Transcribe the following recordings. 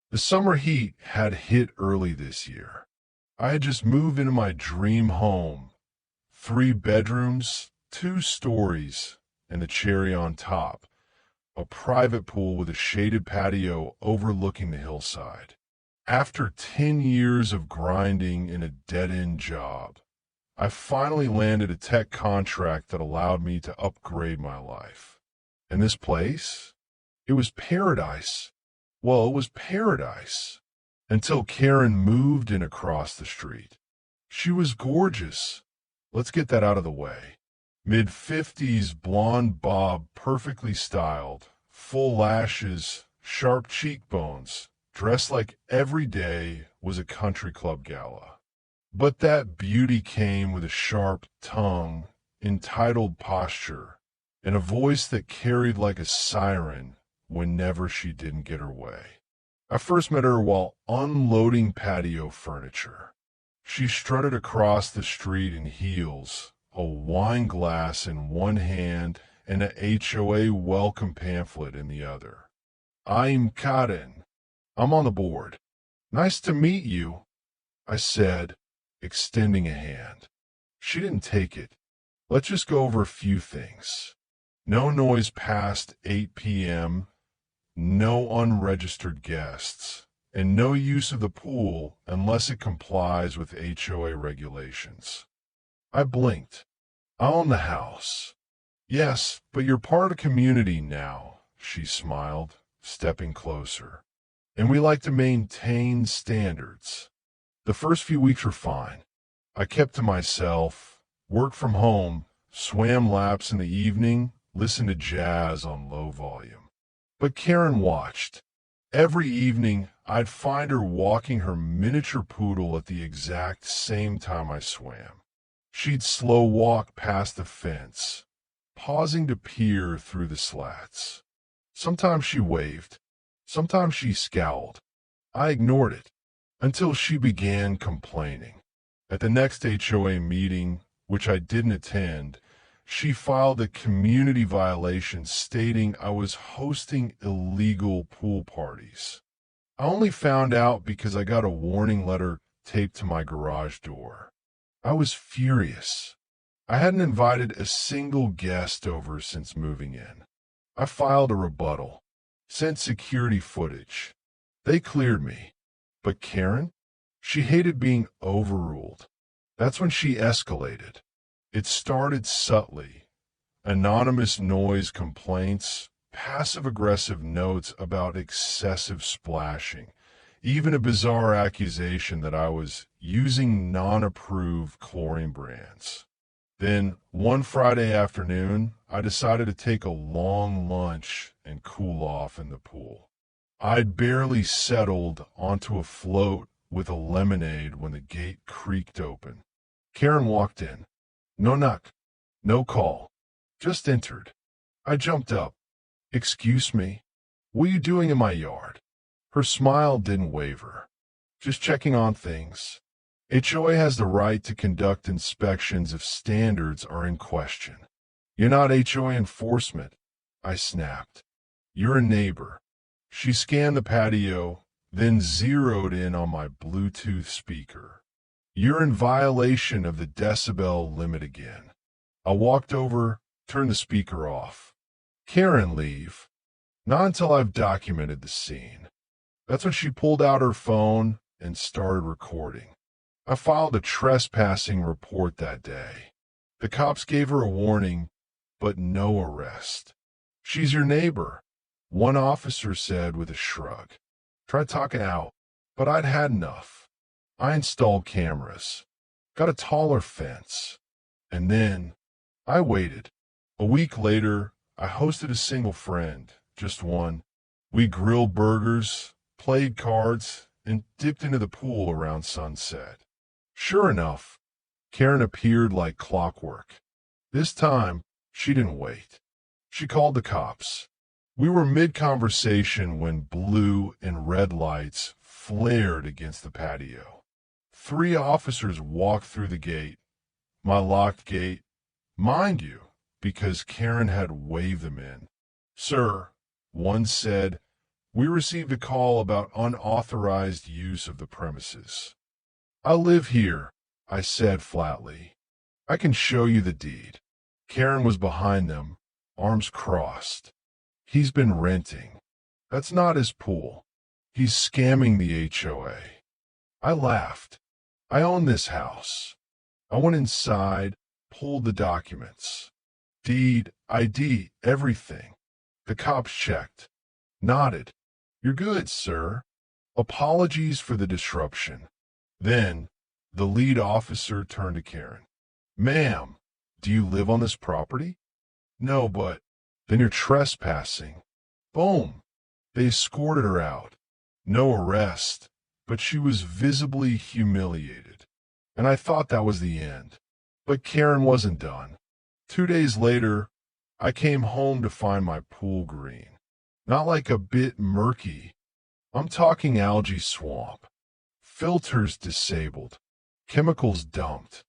The summer heat had hit early this year. I had just moved into my dream home. 3 bedrooms, 2 stories, and the cherry on top, a private pool with a shaded patio overlooking the hillside. After 10 years of grinding in a dead-end job, I finally landed a tech contract that allowed me to upgrade my life. And this place? It was paradise. Well, it was paradise. Until Karen moved in across the street. She was gorgeous. Let's get that out of the way. Mid-50s, blonde bob, perfectly styled, full lashes, sharp cheekbones, dressed like every day was a country club gala. But that beauty came with a sharp tongue, entitled posture, and a voice that carried like a siren whenever she didn't get her way. I first met her while unloading patio furniture. She strutted across the street in heels, a wine glass in one hand and a HOA welcome pamphlet in the other. "I'm Karen. I'm on the board. Nice to meet you," I said, extending a hand. She didn't take it. "Let's just go over a few things. No noise past 8 p.m., no unregistered guests, and no use of the pool unless it complies with HOA regulations." I blinked. "I own the house." "Yes, but you're part of the community now," she smiled, stepping closer. "And we like to maintain standards." The first few weeks were fine. I kept to myself, worked from home, swam laps in the evening, listened to jazz on low volume. But Karen watched. Every evening, I'd find her walking her miniature poodle at the exact same time I swam. She'd slow walk past the fence, pausing to peer through the slats. Sometimes she waved. Sometimes she scowled. I ignored it until she began complaining. At the next HOA meeting, which I didn't attend, she filed a community violation stating I was hosting illegal pool parties. I only found out because I got a warning letter taped to my garage door. I was furious. I hadn't invited a single guest over since moving in. I filed a rebuttal, sent security footage. They cleared me. But Karen? She hated being overruled. That's when she escalated. It started subtly. Anonymous noise complaints, passive-aggressive notes about excessive splashing, even a bizarre accusation that I was using non-approved chlorine brands. Then, one Friday afternoon, I decided to take a long lunch and cool off in the pool. I'd barely settled onto a float with a lemonade when the gate creaked open. Karen walked in. No knock, no call, just entered. I jumped up. "Excuse me, what are you doing in my yard?" Her smile didn't waver. "Just checking on things. HOA has the right to conduct inspections if standards are in question." "You're not HOA enforcement," I snapped. "You're a neighbor." She scanned the patio, then zeroed in on my Bluetooth speaker. "You're in violation of the decibel limit again." I walked over, turned the speaker off. "Karen, leave." "Not until I've documented the scene." That's when she pulled out her phone and started recording. I filed a trespassing report that day. The cops gave her a warning, but no arrest. "She's your neighbor," one officer said with a shrug. Tried talking out, but I'd had enough. I installed cameras, got a taller fence, and then I waited. A week later, I hosted a single friend, just one. We grilled burgers, played cards, and dipped into the pool around sunset. Sure enough, Karen appeared like clockwork. This time, she didn't wait. She called the cops. We were mid-conversation when blue and red lights flared against the patio. 3 officers walked through the gate, my locked gate, mind you, because Karen had waved them in. "Sir," one said, We received a call about unauthorized use of the premises. I live here, I said flatly. I can show you the deed. Karen was behind them, arms crossed. He's been renting. That's not his pool. He's scamming the HOA. I laughed. I own this house. I went inside, pulled the documents. Deed, ID, everything. The cops checked. Nodded. You're good, sir. Apologies for the disruption. Then, the lead officer turned to Karen. Ma'am, do you live on this property? No, but then you're trespassing. Boom. They escorted her out. No arrest, but she was visibly humiliated. And I thought that was the end. But Karen wasn't done. 2 days later, I came home to find my pool green. Not like a bit murky. I'm talking algae swamp. Filters disabled. Chemicals dumped.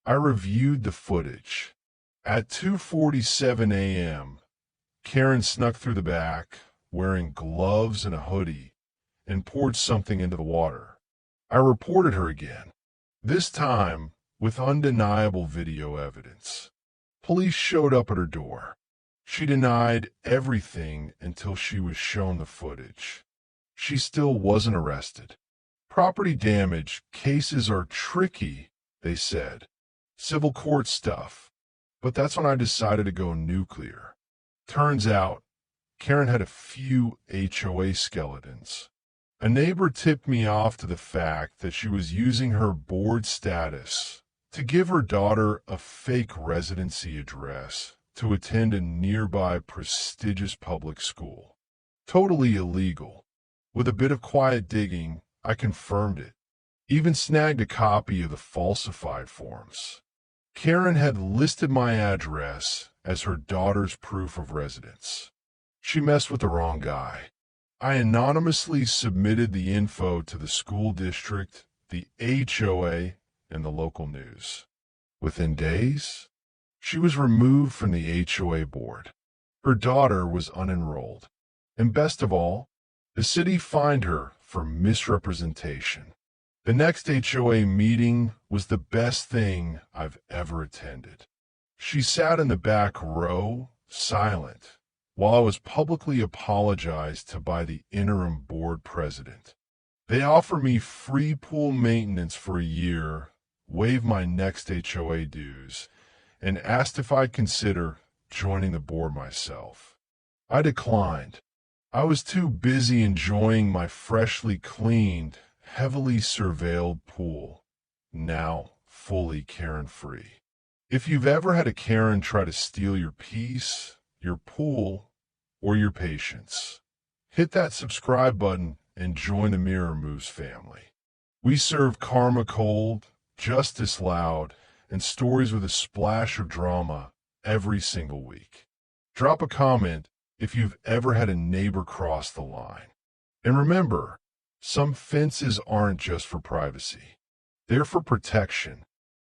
I reviewed the footage. At 2:47 a.m., Karen snuck through the back, wearing gloves and a hoodie, and poured something into the water. I reported her again, this time with undeniable video evidence. Police showed up at her door. She denied everything until she was shown the footage. She still wasn't arrested. Property damage cases are tricky, they said. Civil court stuff. But that's when I decided to go nuclear. Turns out, Karen had a few HOA skeletons. A neighbor tipped me off to the fact that she was using her board status to give her daughter a fake residency address to attend a nearby prestigious public school. Totally illegal. With a bit of quiet digging, I confirmed it. Even snagged a copy of the falsified forms. Karen had listed my address as her daughter's proof of residence. She messed with the wrong guy. I anonymously submitted the info to the school district, the HOA, and the local news. Within days, she was removed from the HOA board. Her daughter was unenrolled. And best of all, the city fined her for misrepresentation. The next HOA meeting was the best thing I've ever attended. She sat in the back row, silent, while I was publicly apologized to by the interim board president. They offered me free pool maintenance for a year, waived my next HOA dues, and asked if I'd consider joining the board myself. I declined. I was too busy enjoying my freshly cleaned, heavily surveilled pool, now fully Karen-free. If you've ever had a Karen try to steal your peace, your pool, or your patience, hit that subscribe button and join the Mirror Moves family. We serve karma cold, justice loud, and stories with a splash of drama every single week. Drop a comment if you've ever had a neighbor cross the line. And remember, some fences aren't just for privacy. They're for protection.